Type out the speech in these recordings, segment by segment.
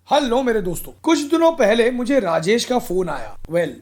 Hello मेरे दोस्तों, कुछ दिनों पहले मुझे राजेश का फोन आया।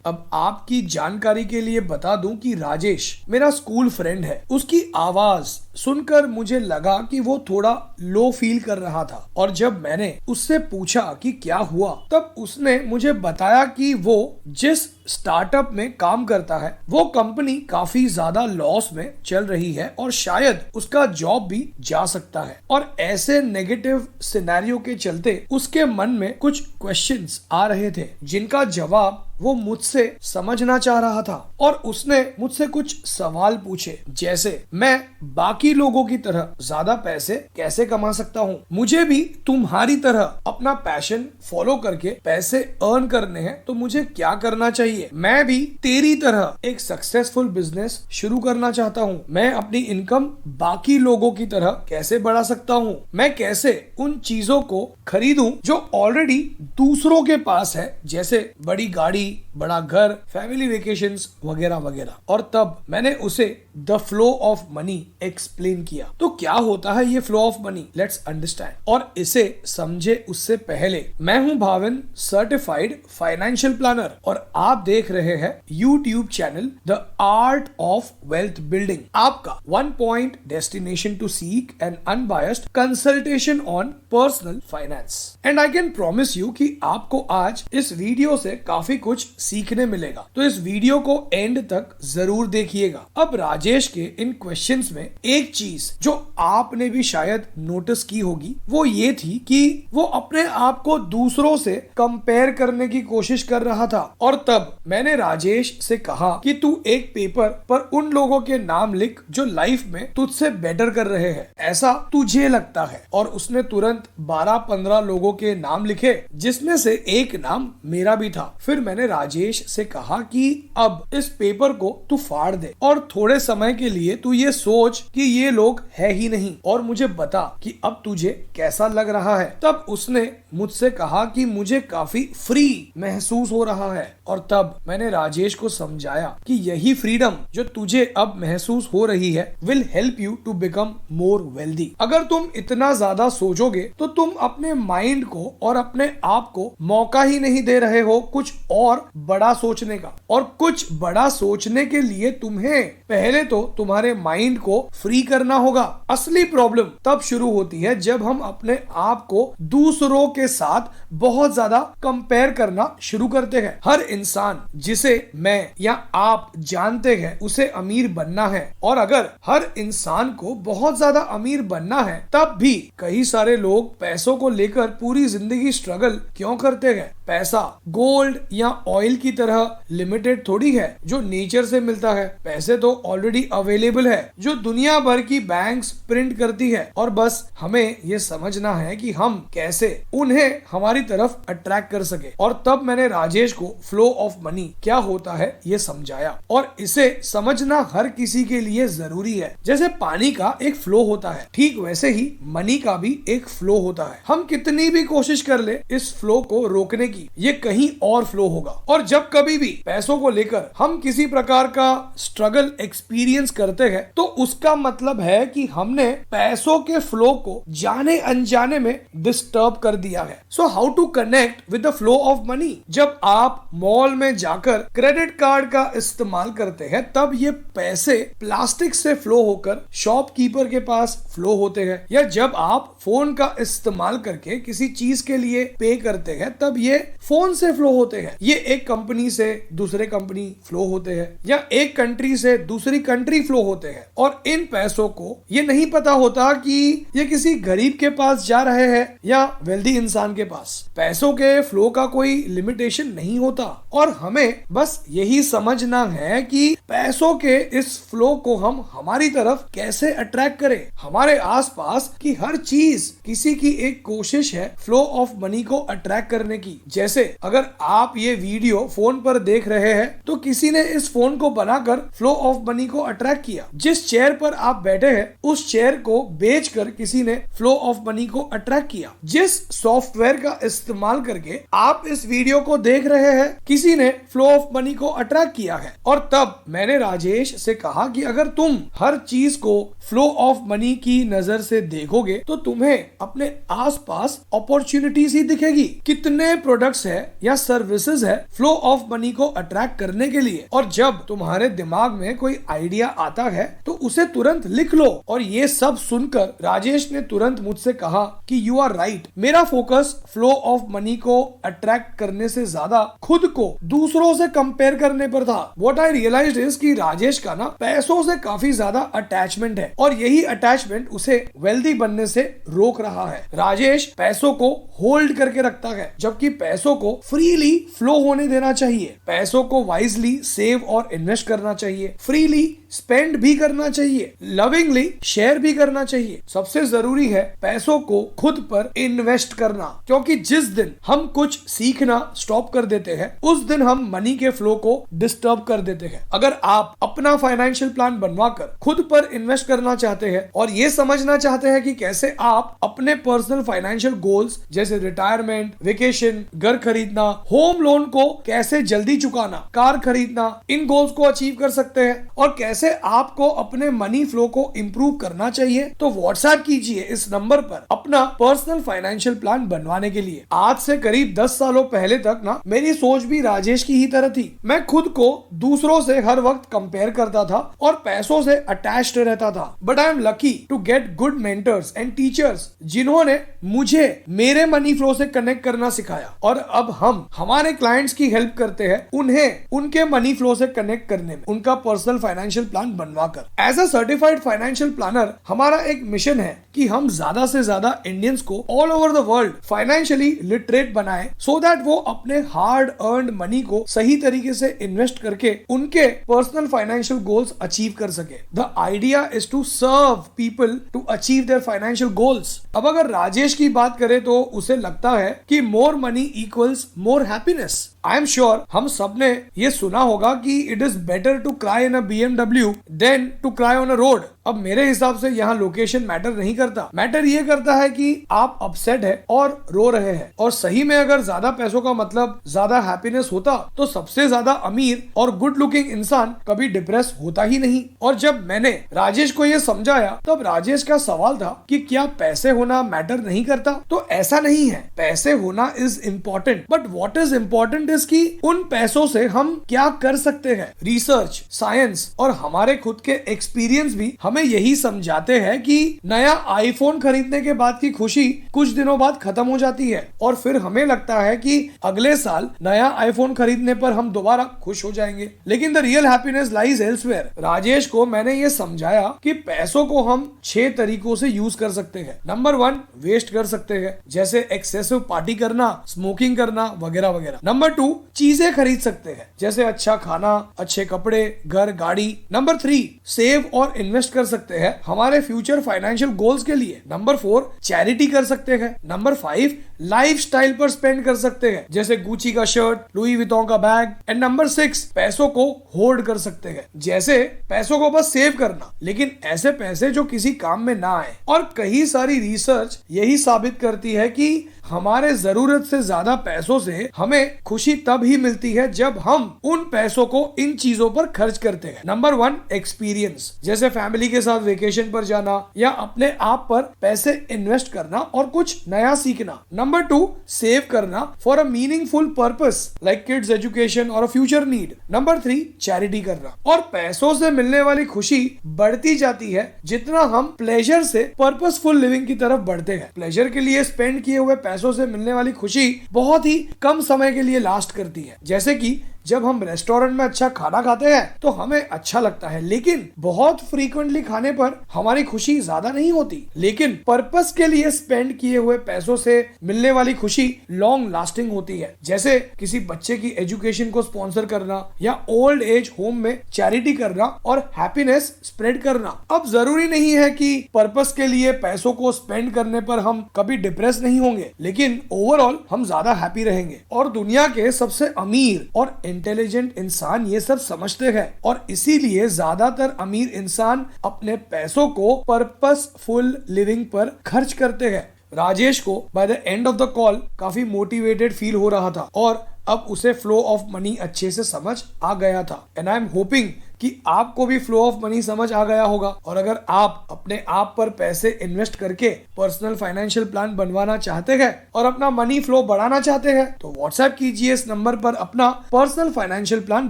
अब आपकी जानकारी के लिए बता दूं कि राजेश मेरा स्कूल फ्रेंड है। उसकी आवाज सुनकर मुझे लगा कि वो थोड़ा लो फील कर रहा था और जब मैंने उससे पूछा कि क्या हुआ, तब उसने मुझे बताया कि वो जिस स्टार्टअप में काम करता है वो कंपनी काफी ज्यादा लॉस में चल रही है और शायद उसका जॉब भी जा सकता है। और ऐसे नेगेटिव सिनेरियो के चलते उसके मन में कुछ क्वेश्चंस आ रहे थे जिनका जवाब वो मुझसे समझना चाह रहा था। और उसने मुझसे कुछ सवाल पूछे, जैसे मैं बाकी लोगों की तरह ज्यादा पैसे कैसे कमा सकता हूँ, मुझे भी तुम्हारी तरह अपना पैशन फॉलो करके पैसे अर्न करने हैं तो मुझे क्या करना चाहिए, मैं भी तेरी तरह एक सक्सेसफुल बिजनेस शुरू करना चाहता हूँ, मैं अपनी इनकम बाकी लोगों की तरह कैसे बढ़ा सकता हूँ, मैं कैसे उन चीजों को खरीदूं जो ऑलरेडी दूसरों के पास है, जैसे बड़ी गाड़ी, बड़ा घर, फैमिली वेकेशंस वगैरह वगैरह। और तब मैंने उसे the flow of money explain किया। तो क्या होता है ये flow of money, let's understand. और इसे समझे उससे पहले, मैं हूं भाविन, सर्टिफाइड फाइनेंशियल प्लानर, और आप देख रहे हैं YouTube channel the art of wealth building, आपका one point destination to seek an unbiased consultation on personal finance. And I can promise you कि आपको आज इस वीडियो से काफी कुछ सीखने मिलेगा, तो इस वीडियो को एंड तक जरूर देखिएगा। अब राजेश के इन क्वेश्चंस में एक चीज जो आपने भी शायद नोटिस की होगी वो ये थी कि वो अपने आप को दूसरों से कंपेयर करने की कोशिश कर रहा था। और तब मैंने राजेश से कहा कि तू एक पेपर पर उन लोगों के नाम लिख जो लाइफ में तुझसे बेटर कर रहे हैं, ऐसा तुझे लगता है। और उसने तुरंत 12-15 लोगों के नाम लिखे जिसमें से एक नाम मेरा भी था। फिर मैंने राजेश से कहा कि अब इस पेपर को तू फाड़ दे और थोड़े समय के लिए तू ये सोच कि ये लोग है ही नहीं और मुझे बता कि अब तुझे कैसा लग रहा है। तब उसने मुझसे कहा कि मुझे काफी फ्री महसूस हो रहा है। और तब मैंने राजेश को समझाया कि यही फ्रीडम जो तुझे अब महसूस हो रही है will help you to become more wealthy. अगर तुम इतना ज्यादा सोचोगे तो तुम अपने माइंड को और अपने आप को मौका ही नहीं दे रहे हो कुछ और बड़ा सोचने का। और कुछ बड़ा सोचने के लिए तुम्हें पहले तो तुम्हारे माइंड को फ्री करना होगा। असली प्रॉब्लम तब शुरू होती है जब हम अपने आप को दूसरों के साथ बहुत ज्यादा कंपेयर करना शुरू करते हैं। हर इंसान जिसे मैं या आप जानते हैं उसे अमीर बनना है, और अगर हर इंसान को बहुत ज्यादा अमीर बनना है तब भी कई सारे लोग पैसों को लेकर पूरी जिंदगी स्ट्रगल क्यों करते हैं। पैसा गोल्ड या ऑयल की तरह लिमिटेड थोड़ी है जो नेचर से मिलता है। पैसे तो ऑलरेडी अवेलेबल है जो दुनिया भर की बैंक्स प्रिंट करती है, और बस हमें ये समझना है कि हम कैसे उन्हें हमारी तरफ अट्रैक्ट कर सके। और तब मैंने राजेश को फ्लो ऑफ मनी क्या होता है ये समझाया, और इसे समझना हर किसी के लिए जरूरी है। जैसे पानी का एक फ्लो होता है, ठीक वैसे ही मनी का भी एक फ्लो होता है। हम कितनी भी कोशिश कर ले इस फ्लो को रोकने की, ये कहीं और फ्लो होगा। और जब कभी भी पैसों को लेकर हम किसी प्रकार का स्ट्रगल एक्सपीरियंस करते हैं तो उसका मतलब है कि हमने पैसों के फ्लो को जाने अनजाने में डिस्टर्ब कर दिया है। So how to connect with the flow of money. जब आप मॉल में जाकर क्रेडिट कार्ड का इस्तेमाल करते हैं तब ये पैसे प्लास्टिक से फ्लो होकर शॉपकीपर के पास फ्लो होते हैं, या जब आप फोन का इस्तेमाल करके किसी चीज के लिए पे करते हैं तब ये फोन से फ्लो होते हैं। ये एक कंपनी से दूसरे कंपनी फ्लो होते हैं या एक कंट्री से दूसरी कंट्री फ्लो होते हैं। और इन पैसों को ये नहीं पता होता कि ये किसी गरीब के पास जा रहे हैं या वेल्दी इंसान के पास। पैसों के फ्लो का कोई लिमिटेशन नहीं होता, और हमें बस यही समझना है कि पैसों के इस फ्लो को हम हमारी तरफ कैसे अट्रैक्ट करें। हमारे आसपास की हर चीज किसी की एक कोशिश है फ्लो ऑफ मनी को अट्रैक्ट करने की। जैसे अगर आप ये वीडियो फोन पर देख रहे हैं तो किसी ने इस फोन को बनाकर फ्लो ऑफ मनी को अट्रैक्ट किया। जिस चेयर पर आप बैठे हैं उस चेयर को बेचकर किसी ने फ्लो ऑफ मनी को अट्रैक्ट किया। जिस सॉफ्टवेयर का इस्तेमाल करके आप इस वीडियो को देख रहे हैं किसी ने फ्लो ऑफ मनी को अट्रैक्ट किया है। और तब मैंने राजेश से कहा कि अगर तुम हर चीज को फ्लो ऑफ मनी की नजर से देखोगे तो तुम्हें अपने आसपास अपॉर्चुनिटीज ही दिखेगी। कितने प्रोडक्ट्स है या सर्विसेज है फ्लो ऑफ मनी को अट्रैक्ट करने के लिए। और जब तुम्हारे दिमाग में कोई आइडिया आता है तो उसे तुरंत लिख लो। और ये सब सुनकर राजेश ने तुरंत मुझसे कहा कि यू आर राइट, मेरा फोकस फ्लो ऑफ मनी को अट्रैक्ट करने से ज्यादा खुद को दूसरों से कंपेयर करने पर था। व्हाट आई रियलाइज्ड इज कि राजेश का ना पैसों से काफी ज्यादा अटैचमेंट है और यही अटैचमेंट उसे वेल्दी बनने से रोक रहा है। राजेश पैसों को होल्ड करके रखता है जबकि पैसों को फ्रीली फ्लो होने देना चाहिए। पैसों को वाइजली सेव और इन्वेस्ट करना चाहिए, फ्रीली स्पेंड भी करना चाहिए, लविंगली शेयर भी करना चाहिए। सबसे जरूरी है पैसों को खुद पर इन्वेस्ट करना, क्योंकि जिस दिन हम कुछ सीखना स्टॉप कर देते हैं उस दिन हम मनी के फ्लो को डिस्टर्ब कर देते हैं। अगर आप अपना फाइनेंशियल प्लान बनवाकर खुद पर इन्वेस्ट करना चाहते हैं और ये समझना चाहते हैं कि कैसे आप अपने पर्सनल फाइनेंशियल गोल्स जैसे रिटायरमेंट, वेकेशन, घर खरीदना, होम लोन को कैसे जल्दी चुकाना, कार खरीदना, इन गोल्स को अचीव कर सकते हैं और कैसे आपको अपने मनी फ्लो को इंप्रूव करना चाहिए, तो व्हाट्सएप कीजिए इस नंबर पर अपना पर्सनल फाइनेंशियल प्लान बनवाने के लिए। आज से करीब 10 सालों पहले तक ना मेरी सोच भी राजेश की ही तरह थी। मैं खुद को दूसरों से हर वक्त कंपेयर करता था और पैसों से अटैच्ड रहता था। But I am lucky to get good mentors and teachers जिन्होंने मुझे मेरे मनी फ्लो से कनेक्ट करना सिखाया और अब हम हमारे क्लाइंट्स की हेल्प करते हैं उन्हें उनके मनी फ्लो से कनेक्ट करने में, उनका पर्सनल फाइनेंशियल प्लान बनवाकर। As a certified financial planner हमारा एक मिशन है कि हम ज्यादा से ज्यादा इंडियंस को all over the world financially literate बनाएं सो दैट वो अपने हार्ड अर्न्ड मनी को सही तरीके से इन्वेस्ट करके उनके पर्सनल फाइनेंशियल गोल्स अचीव कर सके। The idea is to serve people to achieve their financial goals. अब अगर राजेश की बात करें तो उसे लगता है कि more money equals more happiness. I am sure हम सब ने ये सुना होगा कि it is better to cry in a BMW than to cry on a road. अब मेरे हिसाब से यहाँ लोकेशन मैटर नहीं करता, मैटर ये करता है कि आप अपसेट है और रो रहे हैं। और सही में अगर ज्यादा पैसों का मतलब ज्यादा हैप्पीनेस होता तो सबसे ज्यादा अमीर और गुड लुकिंग इंसान कभी डिप्रेस होता ही नहीं। और जब मैंने राजेश को ये समझाया तब राजेश का सवाल था कि क्या पैसे होना मैटर नहीं करता। तो ऐसा नहीं है, पैसे होना is important, but what is important is कि उन पैसों से हम क्या कर सकते हैं। रिसर्च, साइंस और हमारे खुद के एक्सपीरियंस भी हमें यही समझाते हैं कि नया आईफोन खरीदने के बाद की खुशी कुछ दिनों बाद खत्म हो जाती है और फिर हमें लगता है कि अगले साल नया आईफोन खरीदने पर हम दोबारा खुश हो जाएंगे। लेकिन the real happiness lies elsewhere. Rajesh को मैंने ये समझाया कि पैसों को हम 6 तरीकों से यूज कर सकते हैं। नंबर 1, वेस्ट कर सकते हैं, जैसे एक्सेसिव पार्टी करना, स्मोकिंग करना वगैरह वगैरह। नंबर 2, चीजें खरीद सकते हैं, जैसे अच्छा खाना, अच्छे कपड़े, घर, गाड़ी। नंबर 3, सेव और इन्वेस्ट कर सकते हैं हमारे फ्यूचर फाइनेंशियल गोल्स के लिए। नंबर 4, चैरिटी कर सकते हैं। नंबर 5, लाइफस्टाइल पर स्पेंड कर सकते हैं, जैसे गुची का शर्ट, लुई विटॉन का बैग। एंड नंबर 6, पैसों को होल्ड कर सकते हैं, जैसे पैसों को बस सेव करना, लेकिन ऐसे पैसे जो किसी काम में ना आए। और कई सारी रिसर्च यही साबित करती है कि हमारे जरूरत से ज्यादा पैसों से हमें खुशी तब ही मिलती है जब हम उन पैसों को इन चीजों पर खर्च करते हैं। नंबर 1, एक्सपीरियंस, जैसे फैमिली के साथ वेकेशन पर जाना या अपने आप पर पैसे इन्वेस्ट करना और कुछ नया सीखना। नंबर 2, सेव करना for a meaningful purpose like kids education और फ्यूचर नीड। नंबर 3, चैरिटी करना। और पैसों से मिलने वाली खुशी बढ़ती जाती है जितना हम प्लेजर से पर्पसफुल लिविंग की तरफ बढ़ते हैं। प्लेजर के लिए स्पेंड किए हुए पैसों से मिलने वाली खुशी बहुत ही कम समय के लिए लास्ट करती है, जैसे कि जब हम रेस्टोरेंट में अच्छा खाना खाते हैं तो हमें अच्छा लगता है, लेकिन बहुत फ्रीक्वेंटली खाने पर हमारी खुशी ज्यादा नहीं होती। लेकिन पर्पस के लिए स्पेंड किए हुए पैसों से मिलने वाली खुशी लॉन्ग लास्टिंग होती है, जैसे किसी बच्चे की एजुकेशन को स्पॉन्सर करना या ओल्ड एज होम में चैरिटी करना और हैप्पीनेस स्प्रेड करना। अब जरूरी नहीं है कि पर्पस के लिए पैसों को स्पेंड करने पर हम कभी डिप्रेस नहीं होंगे, लेकिन ओवरऑल हम ज्यादा हैप्पी रहेंगे। और दुनिया के सबसे अमीर और इंटेलिजेंट इंसान ये सब समझते हैं और इसीलिए ज्यादातर अमीर इंसान अपने पैसों को पर्पसफुल लिविंग पर खर्च करते हैं। राजेश को by the end of the call काफी मोटिवेटेड फील हो रहा था और अब उसे फ्लो ऑफ मनी अच्छे से समझ आ गया था। एंड आई एम होपिंग कि आपको भी फ्लो ऑफ मनी समझ आ गया होगा। और अगर आप अपने आप पर पैसे इन्वेस्ट करके पर्सनल फाइनेंशियल प्लान बनवाना चाहते हैं और अपना मनी फ्लो बढ़ाना चाहते हैं तो व्हाट्सएप कीजिए इस नंबर पर अपना पर्सनल फाइनेंशियल प्लान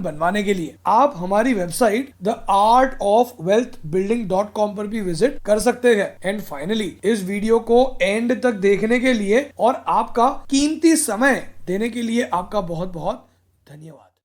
बनवाने के लिए। आप हमारी वेबसाइट theartofwealthbuilding.com पर भी विजिट कर सकते हैं। एंड फाइनली इस वीडियो को एंड तक देखने के लिए और आपका कीमती समय देने के लिए आपका बहुत बहुत धन्यवाद।